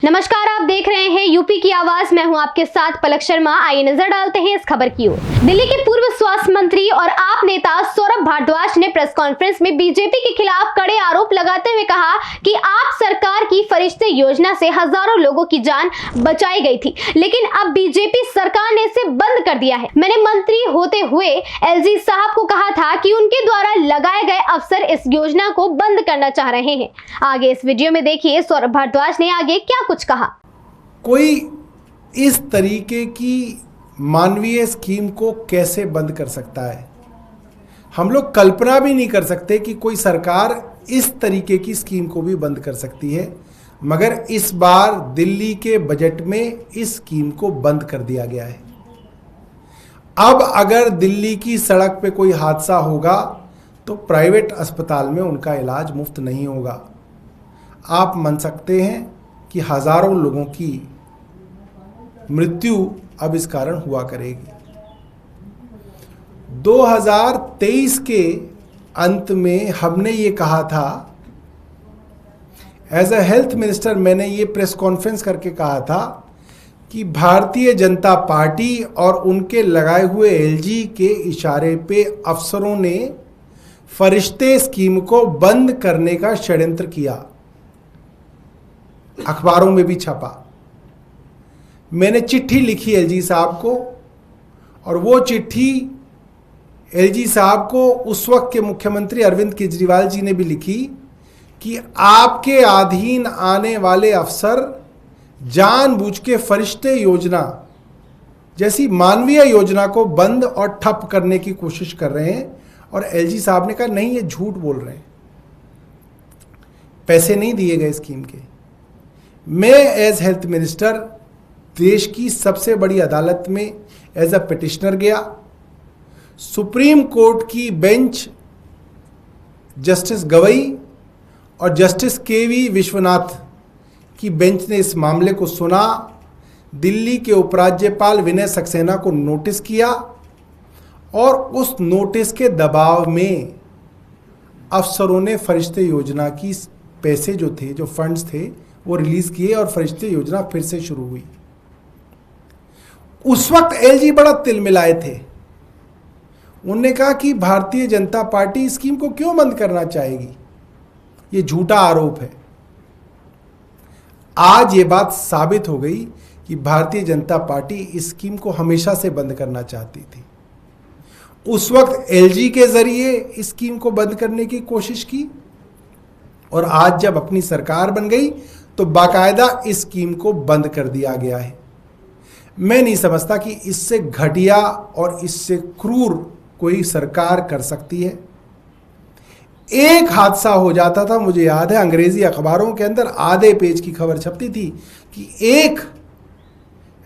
नमस्कार, आप देख रहे हैं यूपी की आवाज। मैं हूं आपके साथ पलक शर्मा। आइए नजर डालते हैं इस खबर की ओर। दिल्ली के पूर्व स्वास्थ्य मंत्री और आप नेता सौरभ भारद्वाज ने प्रेस कॉन्फ्रेंस में बीजेपी के खिलाफ कड़े आरोप लगाते हुए कहा कि आप सरकार की फरिश्ते योजना से हजारों लोगों की जान बचाई गई थी, लेकिन अब बीजेपी सरकार ने इसे बंद कर दिया है। मैंने मंत्री होते हुए एलजी साहब को कहा था कि उनके द्वारा लगाए गए अफसर इस योजना को बंद करना चाह रहे हैं। आगे इस वीडियो में देखिए सौरभ भारद्वाज ने आगे क्या कुछ कहा। कोई इस तरीके की मानवीय स्कीम को कैसे बंद कर सकता है? हम लोग कल्पना भी नहीं कर सकते कि कोई सरकार इस तरीके की स्कीम को भी बंद कर सकती है, मगर इस बार दिल्ली के बजट में इस स्कीम को बंद कर दिया गया है। अब अगर दिल्ली की सड़क पे कोई हादसा होगा तो प्राइवेट अस्पताल में उनका इलाज मुफ्त नहीं होगा। आप मान सकते हैं कि हजारों लोगों की मृत्यु अब इस कारण हुआ करेगी। 2023 के अंत में हमने ये कहा था, एज अ हेल्थ मिनिस्टर मैंने ये प्रेस कॉन्फ्रेंस करके कहा था कि भारतीय जनता पार्टी और उनके लगाए हुए एलजी के इशारे पे अफसरों ने फरिश्ते स्कीम को बंद करने का षड्यंत्र किया। अखबारों में भी छपा। मैंने चिट्ठी लिखी एलजी साहब को, और वो चिट्ठी एलजी साहब को उस वक्त के मुख्यमंत्री अरविंद केजरीवाल जी ने भी लिखी कि आपके अधीन आने वाले अफसर जानबूझ के फरिश्ते योजना जैसी मानवीय योजना को बंद और ठप करने की कोशिश कर रहे हैं। और एलजी साहब ने कहा नहीं, ये झूठ बोल रहे हैं, पैसे नहीं दिए गए स्कीम के। मैं एज हेल्थ मिनिस्टर देश की सबसे बड़ी अदालत में एज अ पिटिशनर गया। सुप्रीम कोर्ट की बेंच जस्टिस गवई और जस्टिस केवी विश्वनाथ की बेंच ने इस मामले को सुना। दिल्ली के उपराज्यपाल विनय सक्सेना को नोटिस किया, और उस नोटिस के दबाव में अफसरों ने फरिश्ते योजना की पैसे जो थे, जो फंड्स थे, वो रिलीज किए और फरिश्ते योजना फिर से शुरू हुई। उस वक्त एलजी बड़ा तिलमिलाए थे। उन्होंने कहा कि भारतीय जनता पार्टी स्कीम को क्यों बंद करना चाहेगी, ये झूठा आरोप है। आज ये बात साबित हो गई कि भारतीय जनता पार्टी इस स्कीम को हमेशा से बंद करना चाहती थी। उस वक्त एलजी के जरिए इस स्कीम को बंद करने की कोशिश की, और आज जब अपनी सरकार बन गई तो बाकायदा इस स्कीम को बंद कर दिया गया है। मैं नहीं समझता कि इससे घटिया और इससे क्रूर कोई सरकार कर सकती है। एक हादसा हो जाता था, मुझे याद है अंग्रेजी अखबारों के अंदर आधे पेज की खबर छपती थी कि एक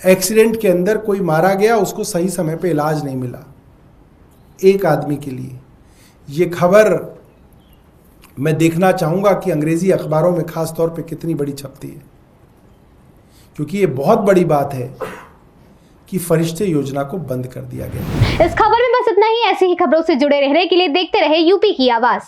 एक्सीडेंट के अंदर कोई मारा गया, उसको सही समय पे इलाज नहीं मिला, एक आदमी के लिए। ये खबर मैं देखना चाहूंगा कि अंग्रेजी अखबारों में खास तौर पे कितनी बड़ी छपती है, क्योंकि ये बहुत बड़ी बात है कि फरिश्ते योजना को बंद कर दिया गया। इस खबर में बस इतना ही। ऐसी ही खबरों से जुड़े रहने के लिए देखते रहे यूपी की आवाज।